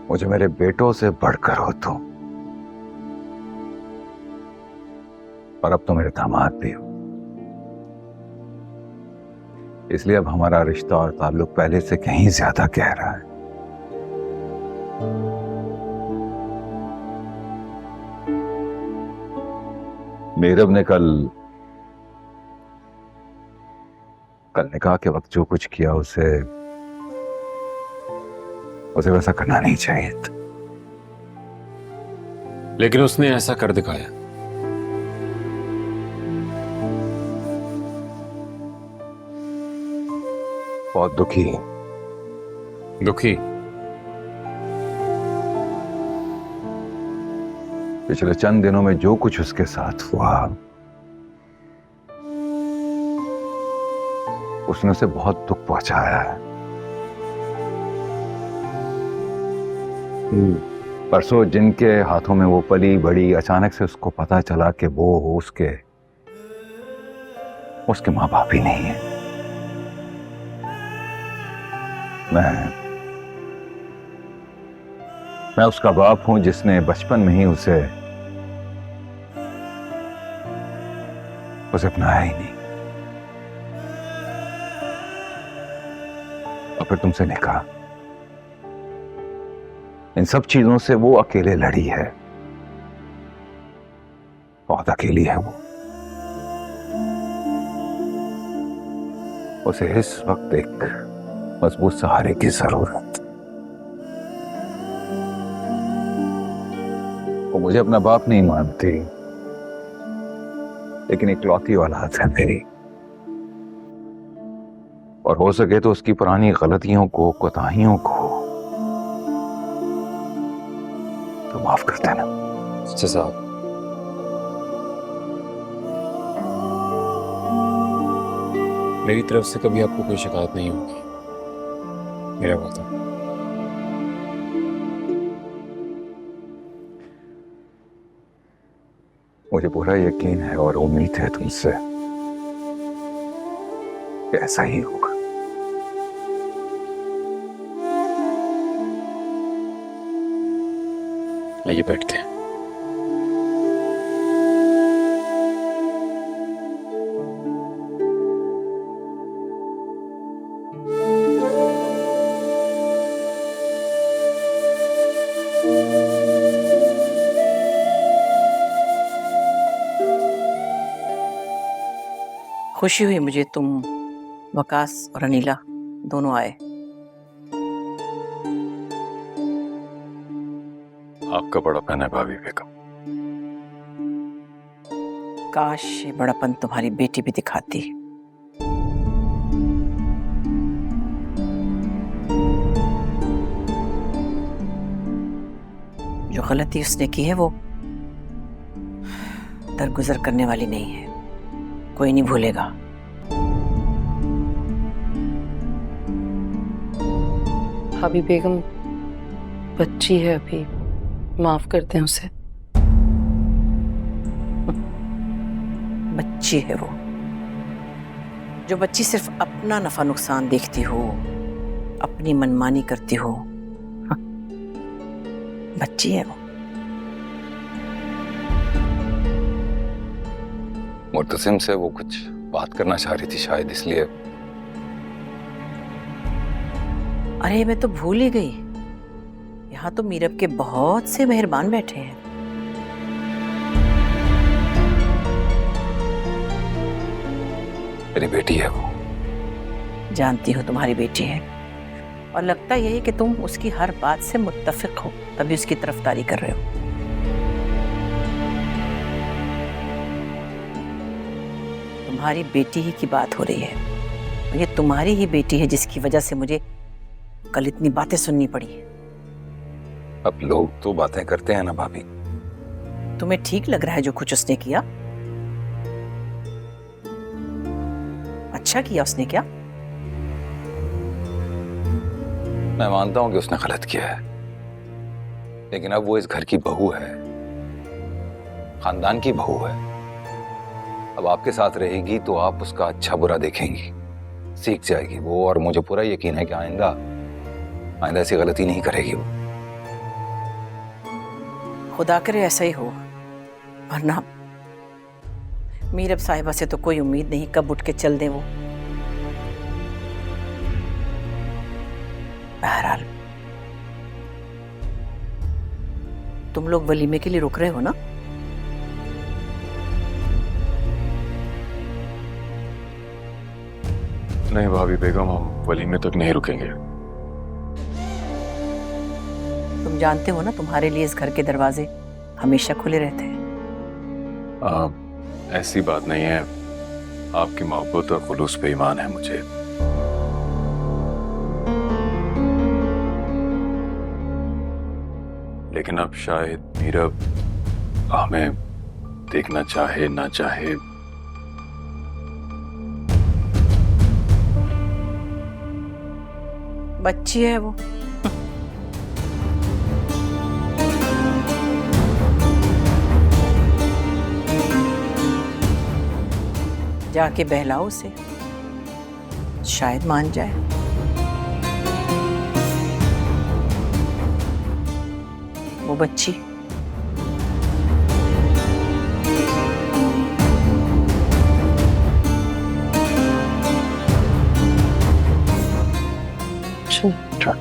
मुझे मेरे बेटों से बढ़कर हो तुम, और अब तो मेरे दामाद भी हो। इसलिए अब हमारा रिश्ता और ताल्लुक पहले से कहीं ज्यादा गहरा है। नीरव ने कल निकाह के वक्त जो कुछ किया उसे वैसा करना नहीं चाहिए था। लेकिन उसने ऐसा कर दिखाया। बहुत दुखी दुखी? पिछले चंद दिनों में जो कुछ उसके साथ हुआ, उसने उसे बहुत दुख पहुंचाया है। परसों जिनके हाथों में वो पली बड़ी, अचानक से उसको पता चला कि वो उसके माँ बाप ही नहीं है। मैं उसका बाप हूं जिसने बचपन में ही उसे अपनाया ही नहीं, और फिर तुमसे निकाह। इन सब चीजों से वो अकेले लड़ी है, बहुत अकेली है वो। उसे इस वक्त एक मजबूत सहारे की जरूरत। वो मुझे अपना बाप नहीं मानती, लेकिन इकलौती औलाद है मेरी, और हो सके तो उसकी पुरानी गलतियों को, कोताहियों को तो माफ कर देना। अच्छा साहब, मेरी तरफ से कभी आपको कोई शिकायत नहीं होगी, मेरा वादा। मुझे पूरा यकीन है और उम्मीद है तुमसे कि ऐसा ही होगा। आइए बैठते हैं। खुशी हुई मुझे तुम, वकास और अनीला दोनों आए। आपका बड़ापन है भाभी बेगम। काश ये बड़ापन तुम्हारी बेटी भी दिखाती। जो गलती उसने की है वो दरगुजर करने वाली नहीं है, कोई नहीं भूलेगा। भाभी बेगम बच्ची है अभी, माफ करते हैं उसे। बच्ची है वो, जो बच्ची सिर्फ अपना नफा नुकसान देखती हो, अपनी मनमानी करती हो। बच्ची है वो। मुर्तसिम से वो कुछ बात करना चाह रही थी शायद, इसलिए। अरे मैं तो भूल ही गई, यहाँ तो मीरब के बहुत से मेहरबान बैठे हैं। मेरी बेटी है वो। जानती हो तुम्हारी बेटी है, और लगता यही कि तुम उसकी हर बात से मुत्तफिक हो, तभी उसकी तरफदारी कर रहे हो। तुम्हारी बेटी ही की बात हो रही है। ये तुम्हारी ही बेटी है जिसकी वजह से मुझे कल इतनी बातें सुननी पड़ी। अब लोग तो बातें करते हैं ना भाभी। तुम्हें ठीक लग रहा है जो कुछ उसने किया? अच्छा किया उसने क्या? मैं मानता हूं कि उसने गलत किया है, लेकिन अब वो इस घर की बहू है, खानदान की बहू है। अब आपके साथ रहेगी तो आप उसका अच्छा बुरा देखेंगी, सीख जाएगी वो, और मुझे पूरा यकीन है कि आइंदा ऐसी गलती नहीं करेगी वो। खुदा करे ऐसा ही हो, वरना मीरब साहिबा से तो कोई उम्मीद नहीं कब उठ के चल दे वो। बहरहाल तुम लोग वलीमे के लिए रुक रहे हो ना? नहीं भाभी बेगम, हम वलीमे तक नहीं रुकेंगे। तुम जानते हो ना तुम्हारे लिए इस घर के दरवाजे हमेशा खुले रहते हैं। ऐसी बात नहीं है, आपकी मोहब्बत और खुलूस पे ईमान है मुझे। लेकिन अब शायद मीरब हमें देखना चाहे ना चाहे, बच्ची है वो। जाके बहलाओ उसे, शायद मान जाए। वो बच्ची चल।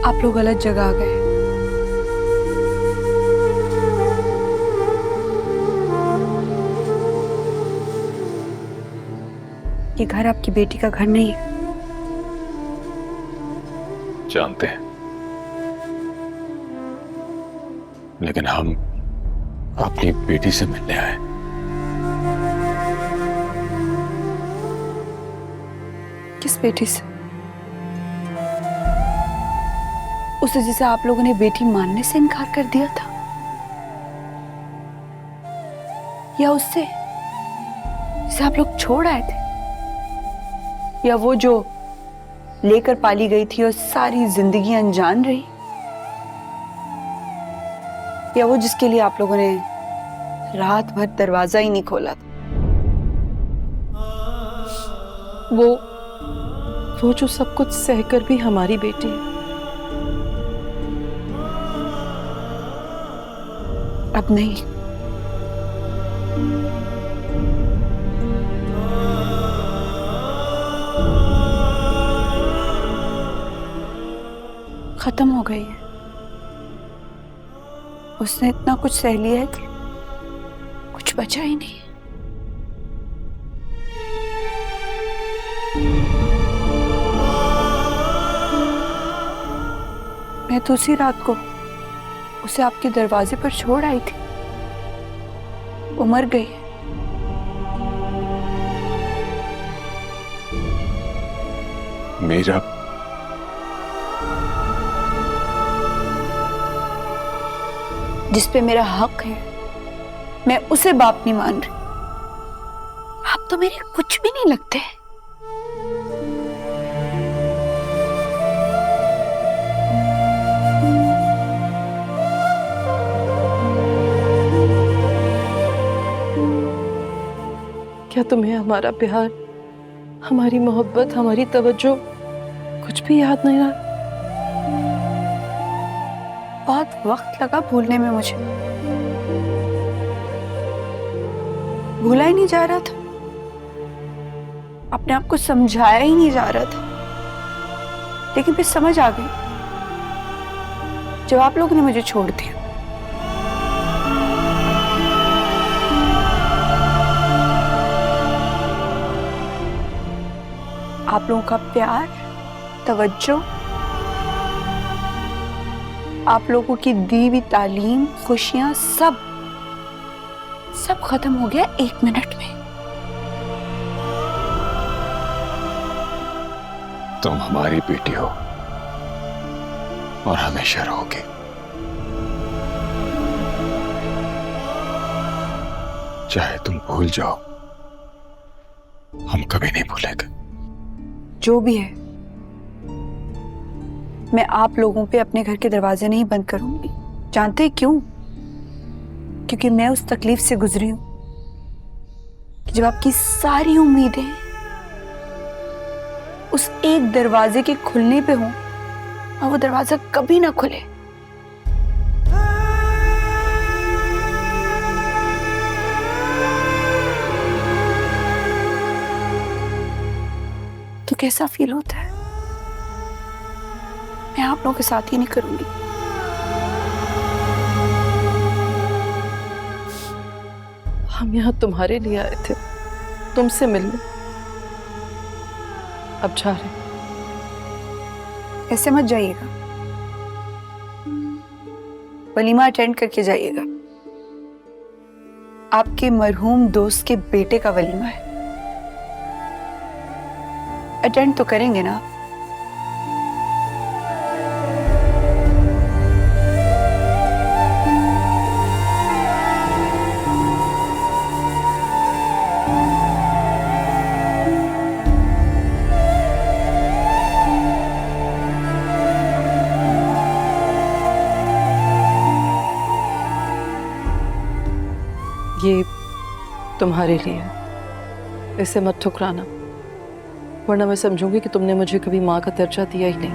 आप लोग गलत जगह आ गए। ये घर आपकी बेटी का घर नहीं है। जानते हैं, लेकिन हम अपनी बेटी से मिलने आए। किस बेटी से? उसे जिसे आप लोगों ने बेटी मानने से इनकार कर दिया था, या उससे जिसे आप लोग छोड़ आए थे, या वो जो लेकर पाली गई थी और सारी जिंदगी अनजान रही, या वो जिसके लिए आप लोगों ने रात भर दरवाजा ही नहीं खोला था? वो जो सब कुछ सहकर भी हमारी बेटी है। अब नहीं। खत्म हो गई है। उसने इतना कुछ सह लिया है कि कुछ बचा ही नहीं। मैं तो उसी रात को उसे आपके दरवाजे पर छोड़ आई थी। वो मर गई है। मेरा जिस पे मेरा हक है, मैं उसे बाप नहीं मान रही। आप तो मेरे कुछ भी नहीं लगते। क्या तुम्हें हमारा प्यार, हमारी मोहब्बत, हमारी तवज्जो कुछ भी याद नहीं रहा? बहुत वक्त लगा भूलने में मुझे। भूला ही नहीं जा रहा था, अपने आप को समझाया ही नहीं जा रहा था। लेकिन फिर समझ आ गई जब आप लोगों ने मुझे छोड़ दिया। आप लोगों का प्यार, तवज्जो आप लोगों की दी हुई तालीम, खुशियां, सब खत्म हो गया 1 मिनट में। तुम हमारी बेटी हो और हमेशा रहोगे। चाहे तुम भूल जाओ, हम कभी नहीं भूलेंगे। जो भी है, मैं आप लोगों पे अपने घर के दरवाजे नहीं बंद करूंगी। जानते हैं क्यों? क्योंकि मैं उस तकलीफ से गुजरी हूं कि जब आपकी सारी उम्मीदें उस एक दरवाजे के खुलने पे हों और वो दरवाजा कभी ना खुले। तो कैसा फील होता है? मैं आप लोगों के साथ ही नहीं करूंगी। हम यहाँ तुम्हारे लिए आए थे, तुमसे मिलने। अब जा रहे। ऐसे मत जाइएगा, वलीमा अटेंड करके जाइएगा। आपके मरहूम दोस्त के बेटे का वलीमा है, अटेंड तो करेंगे ना? ये तुम्हारे लिए है, इसे मत ठुकराना, वरना मैं समझूंगी कि तुमने मुझे कभी माँ का दर्जा दिया ही नहीं।